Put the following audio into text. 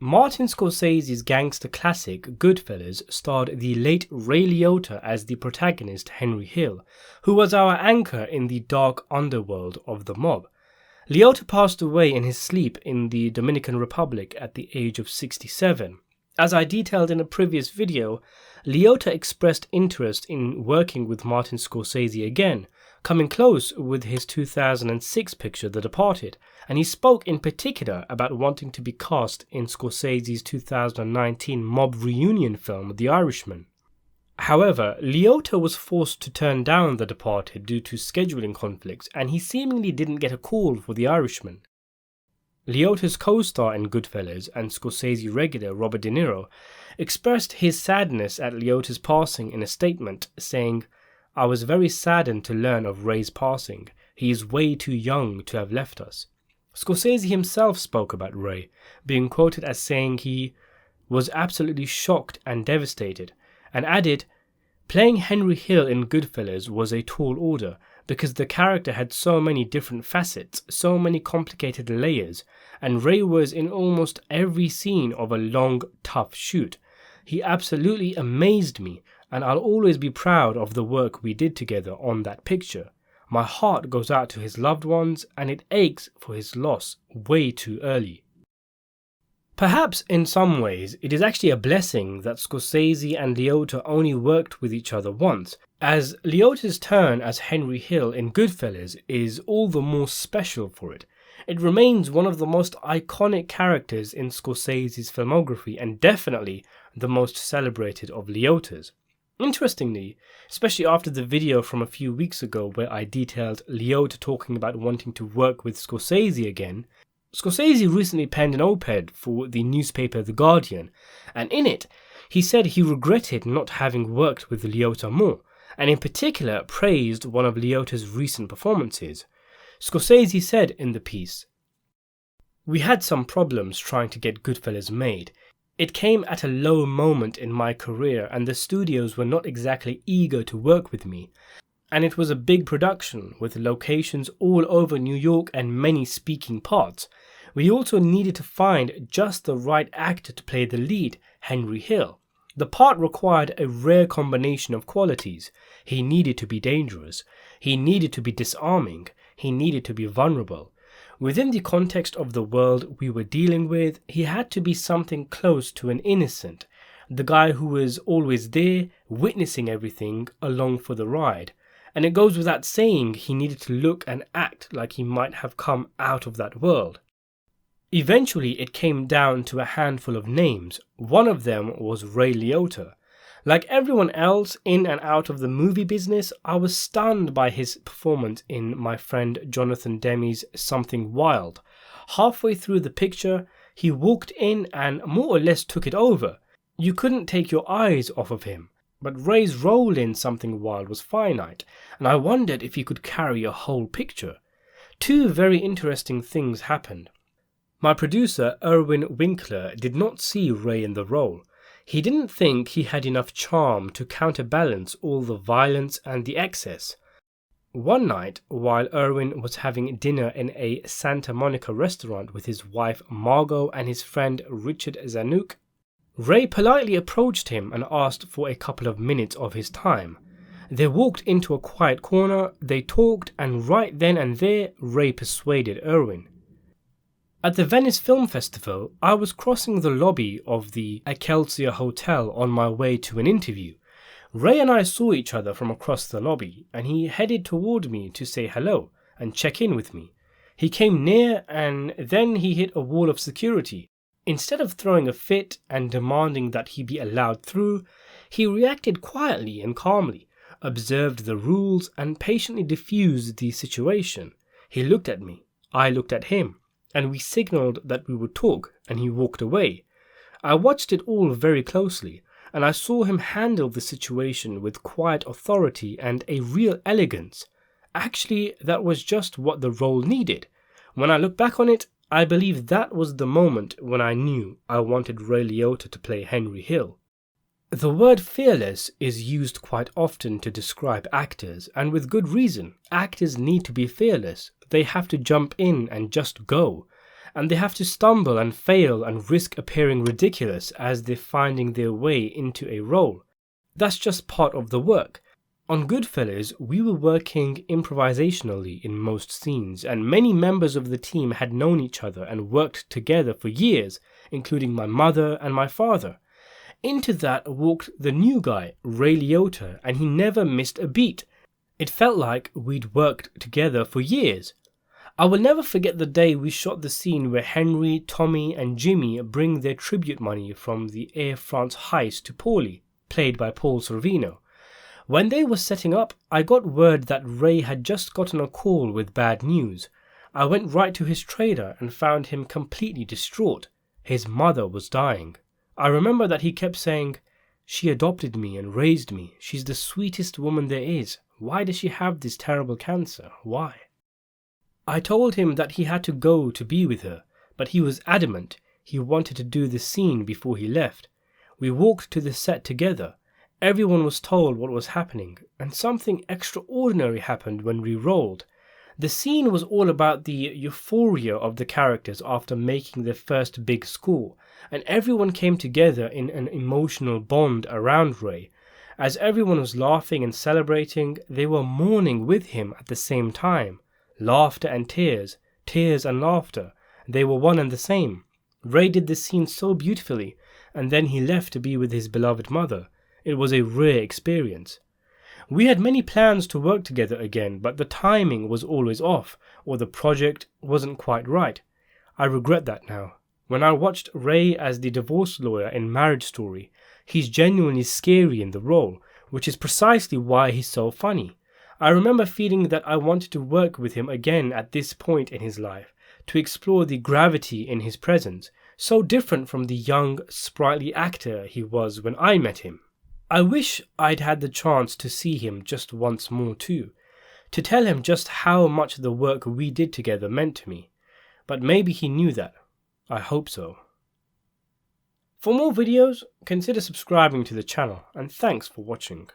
Martin Scorsese's gangster classic Goodfellas starred the late Ray Liotta as the protagonist Henry Hill, who was our anchor in the dark underworld of the mob. Liotta passed away in his sleep in the Dominican Republic at the age of 67. As I detailed in a previous video, Liotta expressed interest in working with Martin Scorsese again, coming close with his 2006 picture The Departed, and he spoke in particular about wanting to be cast in Scorsese's 2019 mob reunion film The Irishman. However, Liotta was forced to turn down The Departed due to scheduling conflicts, and he seemingly didn't get a call for The Irishman. Liotta's co-star in Goodfellas and Scorsese regular Robert De Niro expressed his sadness at Liotta's passing in a statement, saying, "I was very saddened to learn of Ray's passing. He is way too young to have left us." Scorsese himself spoke about Ray, being quoted as saying he was absolutely shocked and devastated, and added, "Playing Henry Hill in Goodfellas was a tall order, because the character had so many different facets, so many complicated layers, and Ray was in almost every scene of a long, tough shoot. He absolutely amazed me, and I'll always be proud of the work we did together on that picture. My heart goes out to his loved ones, and it aches for his loss way too early." Perhaps in some ways it is actually a blessing that Scorsese and Liotta only worked with each other once, as Liotta's turn as Henry Hill in Goodfellas is all the more special for it. It remains one of the most iconic characters in Scorsese's filmography and definitely the most celebrated of Liotta's. Interestingly, especially after the video from a few weeks ago where I detailed Liotta talking about wanting to work with Scorsese again, Scorsese recently penned an op-ed for the newspaper The Guardian, and in it, he said he regretted not having worked with Liotta more, and in particular praised one of Liotta's recent performances. Scorsese said in the piece, "We had some problems trying to get Goodfellas made. It came at a low moment in my career and the studios were not exactly eager to work with me. And it was a big production with locations all over New York and many speaking parts. We also needed to find just the right actor to play the lead, Henry Hill. The part required a rare combination of qualities. He needed to be dangerous. He needed to be disarming. He needed to be vulnerable. Within the context of the world we were dealing with, he had to be something close to an innocent, the guy who was always there, witnessing everything, along for the ride. And it goes without saying he needed to look and act like he might have come out of that world." Eventually it came down to a handful of names. One of them was Ray Liotta. Like everyone else in and out of the movie business, I was stunned by his performance in my friend Jonathan Demme's Something Wild. Halfway through the picture, he walked in and more or less took it over. You couldn't take your eyes off of him. But Ray's role in Something Wild was finite, and I wondered if he could carry a whole picture. Two very interesting things happened. My producer, Erwin Winkler, did not see Ray in the role. He didn't think he had enough charm to counterbalance all the violence and the excess. One night, while Erwin was having dinner in a Santa Monica restaurant with his wife Margot and his friend Richard Zanuck, Ray politely approached him and asked for a couple of minutes of his time. They walked into a quiet corner, they talked, and right then and there, Ray persuaded Erwin. At the Venice Film Festival, I was crossing the lobby of the Excelsior Hotel on my way to an interview. Ray and I saw each other from across the lobby, and he headed toward me to say hello and check in with me. He came near, and then he hit a wall of security. Instead of throwing a fit and demanding that he be allowed through, he reacted quietly and calmly, observed the rules, and patiently diffused the situation. He looked at me, I looked at him, and we signaled that we would talk, and he walked away. I watched it all very closely, and I saw him handle the situation with quiet authority and a real elegance. Actually, that was just what the role needed. When I look back on it, I believe that was the moment when I knew I wanted Ray Liotta to play Henry Hill. The word fearless is used quite often to describe actors, and with good reason. Actors need to be fearless. They have to jump in and just go. and they have to stumble and fail and risk appearing ridiculous as they're finding their way into a role. That's just part of the work. On Goodfellas, we were working improvisationally in most scenes, and many members of the team had known each other and worked together for years, including my mother and my father. Into that walked the new guy, Ray Liotta, and he never missed a beat. It felt like we'd worked together for years. I will never forget the day we shot the scene where Henry, Tommy and Jimmy bring their tribute money from the Air France heist to Paulie, played by Paul Sorvino. When they were setting up, I got word that Ray had just gotten a call with bad news. I went right to his trader and found him completely distraught. His mother was dying. I remember that he kept saying, "She adopted me and raised me. She's the sweetest woman there is. Why does she have this terrible cancer? Why?" I told him that he had to go to be with her, but he was adamant. He wanted to do the scene before he left. We walked to the set together. Everyone was told what was happening, and something extraordinary happened when we rolled. The scene was all about the euphoria of the characters after making their first big score, and everyone came together in an emotional bond around Ray. As everyone was laughing and celebrating, they were mourning with him at the same time. Laughter and tears, tears and laughter, they were one and the same. Ray did this scene so beautifully, and then he left to be with his beloved mother. It was a rare experience. We had many plans to work together again, but the timing was always off, or the project wasn't quite right. I regret that now. When I watched Ray as the divorce lawyer in Marriage Story, he's genuinely scary in the role, which is precisely why he's so funny. I remember feeling that I wanted to work with him again at this point in his life, to explore the gravity in his presence, so different from the young, sprightly actor he was when I met him. I wish I'd had the chance to see him just once more too, to tell him just how much the work we did together meant to me. But maybe he knew that. I hope so. For more videos, consider subscribing to the channel, and thanks for watching.